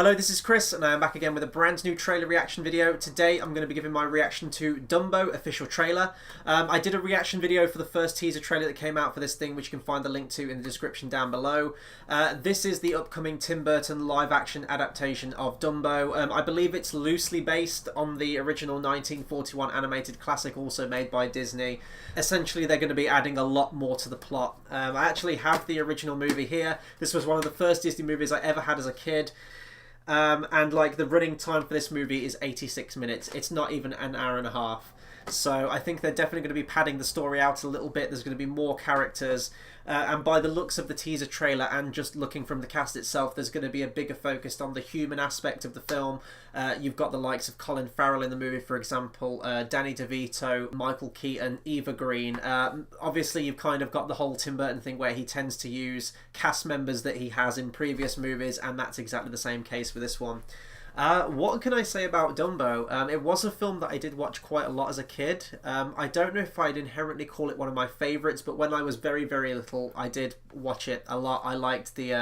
Hello, this is Chris, and I am back again with a brand new trailer reaction video. Today, I'm going to be giving my reaction to Dumbo official trailer. I did a reaction video for the first teaser trailer that came out for this thing, which you can find the link to in the description down below. This is the upcoming Tim Burton live-action adaptation of Dumbo. I believe it's loosely based on the original 1941 animated classic, also made by Disney. Essentially, they're going to be adding a lot more to the plot. I actually have the original movie here. This was one of the first Disney movies I ever had as a kid. And like the running time for this movie is 86 minutes. It's not even an hour and a half. So I think they're definitely going to be padding the story out a little bit. There's going to be more characters. And by the looks of the teaser trailer and just looking from the cast itself, there's going to be a bigger focus on the human aspect of the film. You've got the likes of Colin Farrell in the movie, for example, Danny DeVito, Michael Keaton, Eva Green. Obviously, you've kind of got the whole Tim Burton thing where he tends to use cast members that he has in previous movies, and that's exactly the same case for this one. What can I say about Dumbo? It was a film that I did watch quite a lot as a kid. I don't know if I'd inherently call it one of my favourites, but when I was very, very little, I did watch it a lot. I liked the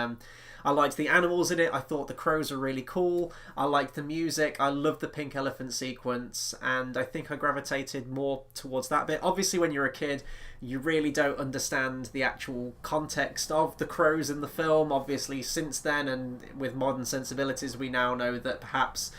animals in it. I thought the crows were really cool. I liked the music. I loved the pink elephant sequence, and I think I gravitated more towards that bit. Obviously, when you're a kid, you really don't understand the actual context of the crows in the film. Obviously, since then, and with modern sensibilities, we now know that perhaps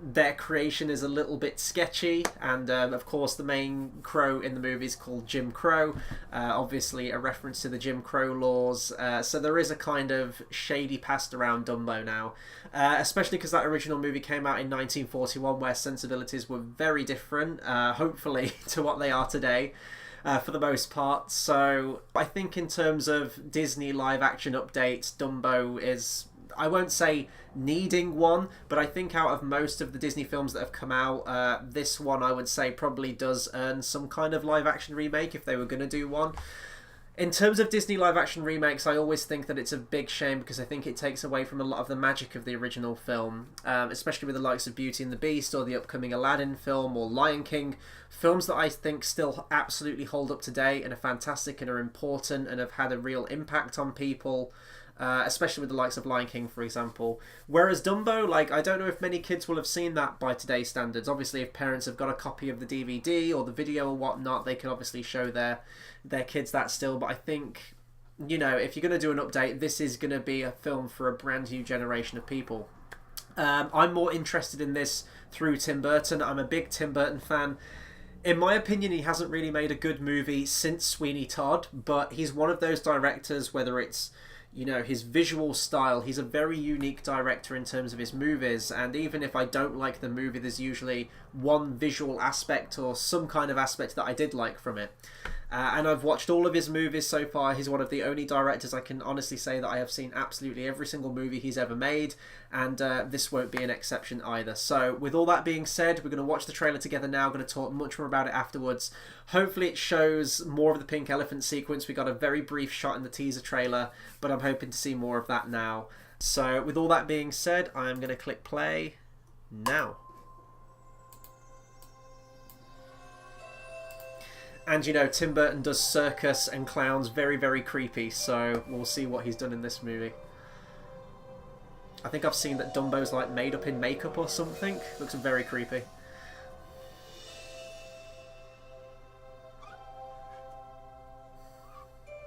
their creation is a little bit sketchy, and of course the main crow in the movie is called Jim Crow, obviously a reference to the Jim Crow laws, so there is a kind of shady past around Dumbo now, especially because that original movie came out in 1941 where sensibilities were very different, hopefully, to what they are today. For the most part. So I think in terms of Disney live action updates, Dumbo is, I won't say needing one, but I think out of most of the Disney films that have come out, this one I would say probably does earn some kind of live action remake if they were going to do one. In terms of Disney live-action remakes, I always think that it's a big shame because I think it takes away from a lot of the magic of the original film, especially with the likes of Beauty and the Beast or the upcoming Aladdin film or Lion King, films that I think still absolutely hold up today and are fantastic and are important and have had a real impact on people. Especially with the likes of Lion King, for example. Whereas Dumbo, like, I don't know if many kids will have seen that by today's standards. Obviously, if parents have got a copy of the DVD or the video or whatnot, they can obviously show their kids that still. But I think, you know, if you're going to do an update, this is going to be a film for a brand new generation of people. I'm more interested in this through Tim Burton. I'm a big Tim Burton fan. In my opinion, he hasn't really made a good movie since Sweeney Todd, but he's one of those directors, whether it's, you know, his visual style, he's a very unique director in terms of his movies, and even if I don't like the movie, there's usually one visual aspect or some kind of aspect that I did like from it. And I've watched all of his movies so far. He's one of the only directors I can honestly say that I have seen absolutely every single movie he's ever made, and this won't be an exception either. So with all that being said, we're going to watch the trailer together now. I'm going to talk much more about it afterwards. Hopefully it shows more of the pink elephant sequence. We got a very brief shot in the teaser trailer, but I'm hoping to see more of that now. So with all that being said, I'm going to click play now. And, you know, Tim Burton does circus and clowns very, very creepy, so we'll see what he's done in this movie. I think I've seen that Dumbo's, like, made up in makeup or something. Looks very creepy.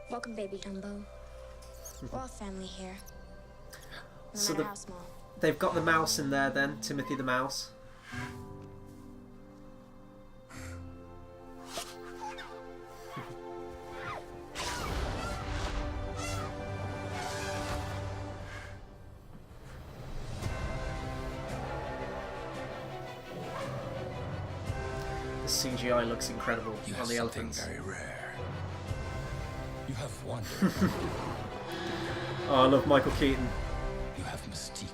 Welcome, baby Dumbo. We're all family here. No So matter how small. they've got the mouse in there then, Timothy the Mouse. The CGI looks incredible on the elephants. Very rare. You have wonder. Oh, I love Michael Keaton. You have mystique.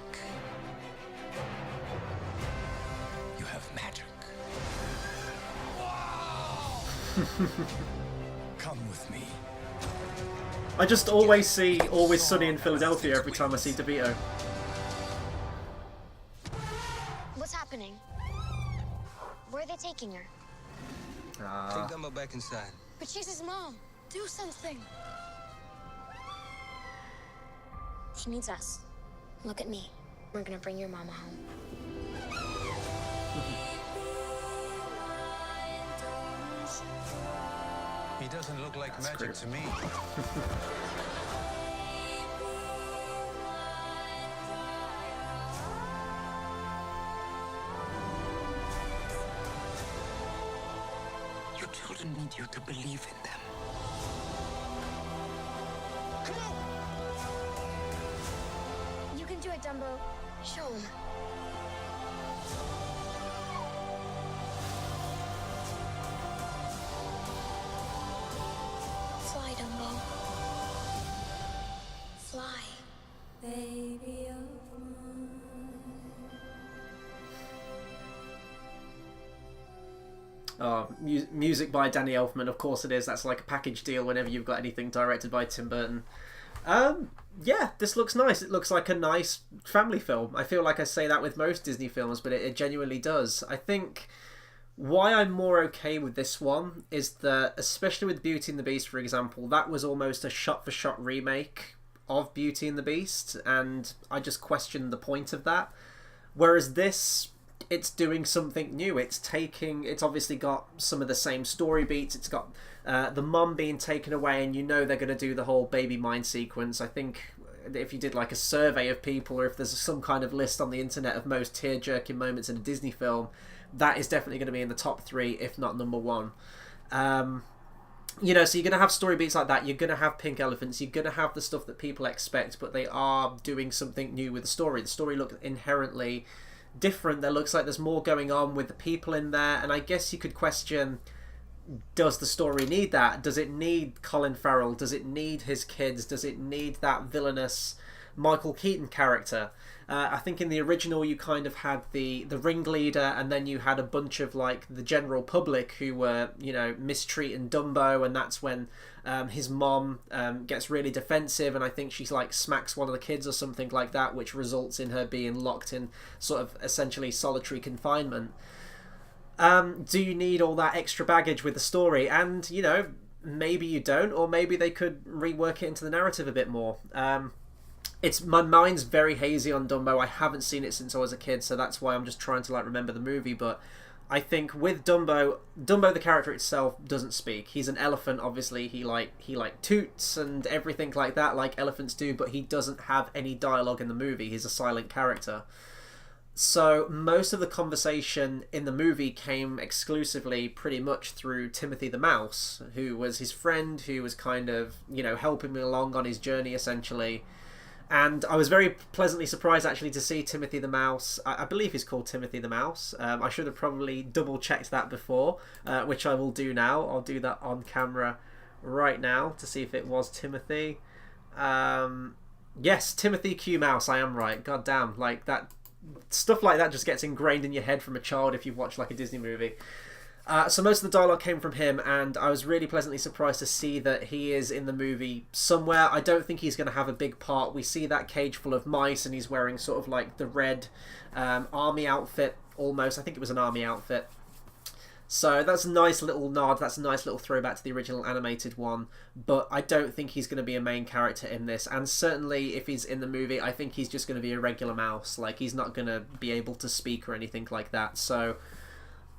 You have magic. Come with me. I just always see Always Sunny in Philadelphia every time I see DeVito. What's happening? Where are they taking her? Take Dumbo back inside. But she's his mom. Do something. She needs us. Look at me. We're gonna bring your mama home. He doesn't look like magic to me. Your children need you to believe in them. You can do it, Dumbo. Show him. Fly, Dumbo. Fly. Baby of Oh, music by Danny Elfman, of course it is. That's like a package deal whenever you've got anything directed by Tim Burton. Yeah, this looks nice. It looks like a nice family film. I feel like I say that with most Disney films, but it genuinely does. I think why I'm more okay with this one is that, especially with Beauty and the Beast, for example, that was almost a shot-for-shot remake of Beauty and the Beast, and I just questioned the point of that. Whereas this, it's doing something new. It's obviously got some of the same story beats. It's got the mum being taken away, and you know they're going to do the whole baby mind sequence. I think if you did like a survey of people, or if there's some kind of list on the internet of most tear-jerking moments in a Disney film, that is definitely going to be in the top 3, if not number 1. You know, so you're going to have story beats like that. You're going to have pink elephants. You're going to have the stuff that people expect, but they are doing something new with the story. The story looks inherently different. There looks like there's more going on with the people in there, and I guess you could question, does the story need that? Does it need Colin Farrell? Does it need his kids? Does it need that villainous Michael Keaton character? I think in the original you kind of had the ringleader, and then you had a bunch of like the general public who were, you know, mistreating Dumbo, and that's when his mom gets really defensive, and I think she's like smacks one of the kids or something like that, which results in her being locked in sort of essentially solitary confinement. Do you need all that extra baggage with the story? And, you know, maybe you don't, or maybe they could rework it into the narrative a bit more. My mind's very hazy on Dumbo. I haven't seen it since I was a kid, so that's why I'm just trying to like remember the movie. But I think with Dumbo the character itself doesn't speak. He's an elephant, obviously. He toots and everything like that, like elephants do, but he doesn't have any dialogue in the movie. He's a silent character. So most of the conversation in the movie came exclusively pretty much through Timothy the Mouse, who was his friend, who was kind of, you know, helping him along on his journey essentially. And I was very pleasantly surprised actually to see Timothy the Mouse. I believe he's called Timothy the Mouse. I should have probably double checked that before, which I will do now. I'll do that on camera right now to see if it was Timothy. Yes, Timothy Q Mouse, I am right. God damn, like that stuff like that just gets ingrained in your head from a child if you've watched like a Disney movie. So most of the dialogue came from him, and I was really pleasantly surprised to see that he is in the movie somewhere. I don't think he's going to have a big part. We see that cage full of mice, and he's wearing sort of like the red army outfit almost. I think it was an army outfit. So that's a nice little nod. That's a nice little throwback to the original animated one. But I don't think he's going to be a main character in this. And certainly if he's in the movie, I think he's just going to be a regular mouse. Like, he's not going to be able to speak or anything like that. So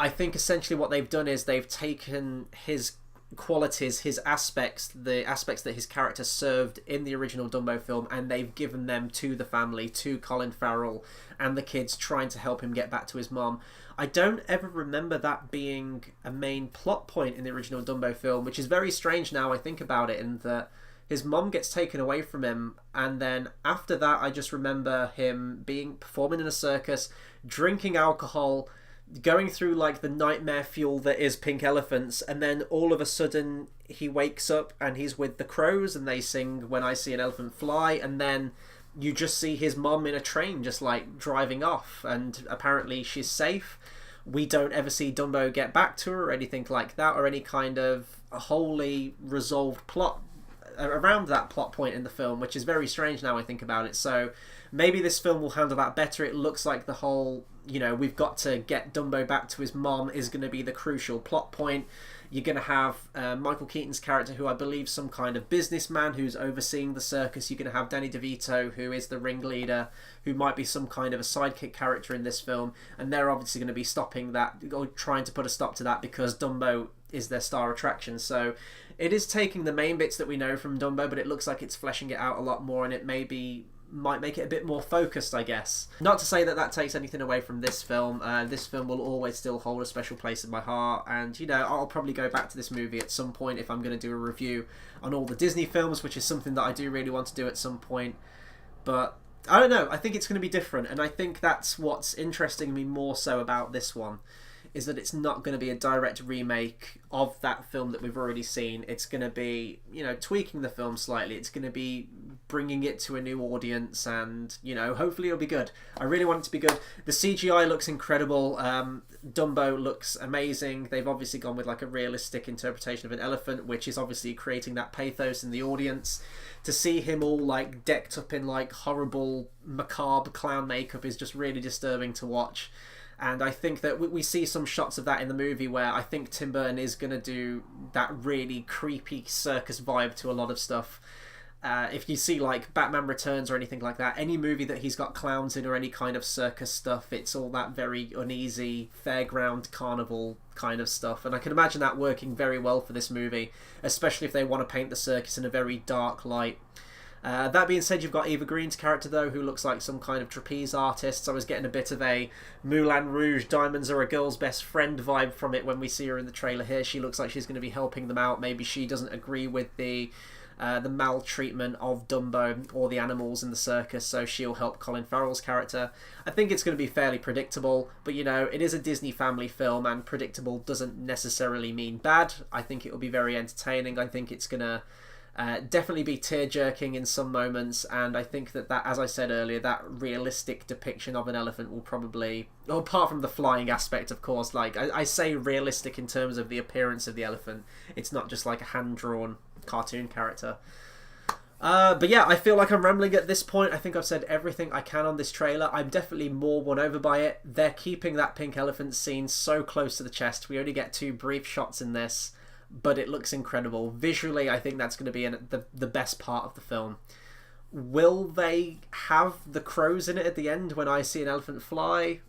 I think essentially what they've done is they've taken his qualities, his aspects, the aspects that his character served in the original Dumbo film, and they've given them to the family, to Colin Farrell and the kids, trying to help him get back to his mom. I don't ever remember that being a main plot point in the original Dumbo film, which is very strange now I think about it, in that his mom gets taken away from him, and then after that I just remember him performing in a circus, drinking alcohol, going through like the nightmare fuel that is pink elephants, and then all of a sudden he wakes up and he's with the crows and they sing When I See an Elephant Fly, and then you just see his mom in a train just like driving off, and apparently she's safe. We don't ever see Dumbo get back to her or anything like that, or any kind of wholly resolved plot around that plot point in the film, which is very strange now I think about it. So Maybe this film will handle that better. It looks like the whole, you know, we've got to get Dumbo back to his mom is going to be the crucial plot point. You're going to have Michael Keaton's character, who I believe some kind of businessman who's overseeing the circus. You're going to have Danny DeVito, who is the ringleader, who might be some kind of a sidekick character in this film. And they're obviously going to be stopping that, or trying to put a stop to that, because Dumbo is their star attraction. So it is taking the main bits that we know from Dumbo, but it looks like it's fleshing it out a lot more, and it might make it a bit more focused, I guess. Not to say that that takes anything away from this film. This film will always still hold a special place in my heart, and, you know, I'll probably go back to this movie at some point if I'm going to do a review on all the Disney films, which is something that I do really want to do at some point. But I don't know, I think it's going to be different, and I think that's what's interesting me more so about this one, is that it's not going to be a direct remake of that film that we've already seen. It's going to be, you know, tweaking the film slightly. It's going to be bringing it to a new audience, and, you know, hopefully it'll be good. I really want it to be good. The CGI looks incredible. Dumbo looks amazing. They've obviously gone with like a realistic interpretation of an elephant, which is obviously creating that pathos in the audience. To see him all like decked up in like horrible macabre clown makeup is just really disturbing to watch. And I think that we see some shots of that in the movie where I think Tim Burton is going to do that really creepy circus vibe to a lot of stuff. If you see like Batman Returns or anything like that, any movie that he's got clowns in or any kind of circus stuff, it's all that very uneasy fairground carnival kind of stuff. And I can imagine that working very well for this movie, especially if they want to paint the circus in a very dark light. That being said, you've got Eva Green's character, though, who looks like some kind of trapeze artist. So I was getting a bit of a Moulin Rouge, diamonds are a girl's best friend vibe from it when we see her in the trailer here. She looks like she's going to be helping them out. Maybe she doesn't agree with the maltreatment of Dumbo or the animals in the circus, so she'll help Colin Farrell's character. I think it's going to be fairly predictable, but, you know, it is a Disney family film, and predictable doesn't necessarily mean bad. I think it will be very entertaining. I think it's going to definitely be tear-jerking in some moments, and I think that, as I said earlier, that realistic depiction of an elephant will probably, well, apart from the flying aspect, of course, like, I say realistic in terms of the appearance of the elephant. It's not just like a hand-drawn cartoon character. But yeah, I feel like I'm rambling at this point. I think I've said everything I can on this trailer. I'm definitely more won over by it. They're keeping that pink elephant scene so close to the chest. We only get 2 brief shots in this, but it looks incredible. Visually, I think that's going to be the best part of the film. Will they have the crows in it at the end when I see an elephant fly?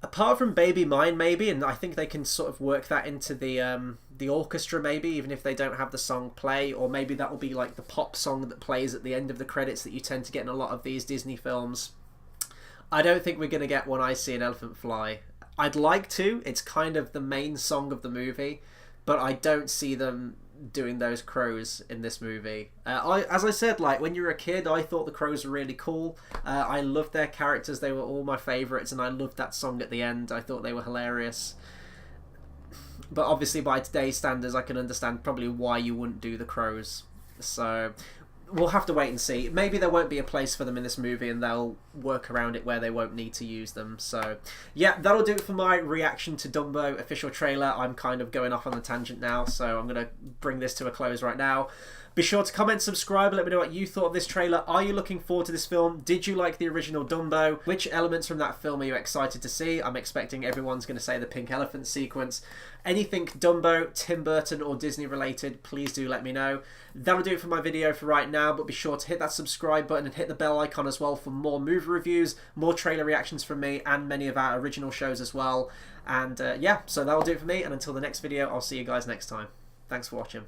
Apart from Baby Mine, maybe, and I think they can sort of work that into the orchestra, maybe, even if they don't have the song play, or maybe that will be like the pop song that plays at the end of the credits that you tend to get in a lot of these Disney films. I don't think we're going to get When I See an Elephant Fly. I'd like to. It's kind of the main song of the movie, but I don't see them doing those crows in this movie. As I said, like, when you were a kid, I thought the crows were really cool. I loved their characters. They were all my favourites, and I loved that song at the end. I thought they were hilarious. But obviously, by today's standards, I can understand probably why you wouldn't do the crows. So we'll have to wait and see. Maybe there won't be a place for them in this movie, and they'll work around it where they won't need to use them. So yeah, that'll do it for my reaction to Dumbo official trailer. I'm kind of going off on a tangent now, so I'm going to bring this to a close right now. Be sure to comment, subscribe, and let me know what you thought of this trailer. Are you looking forward to this film? Did you like the original Dumbo? Which elements from that film are you excited to see? I'm expecting everyone's going to say the pink elephant sequence. Anything Dumbo, Tim Burton, or Disney related, please do let me know. That'll do it for my video for right now, but be sure to hit that subscribe button and hit the bell icon as well for more movie reviews, more trailer reactions from me, and many of our original shows as well. And yeah, so that'll do it for me, and until the next video, I'll see you guys next time. Thanks for watching.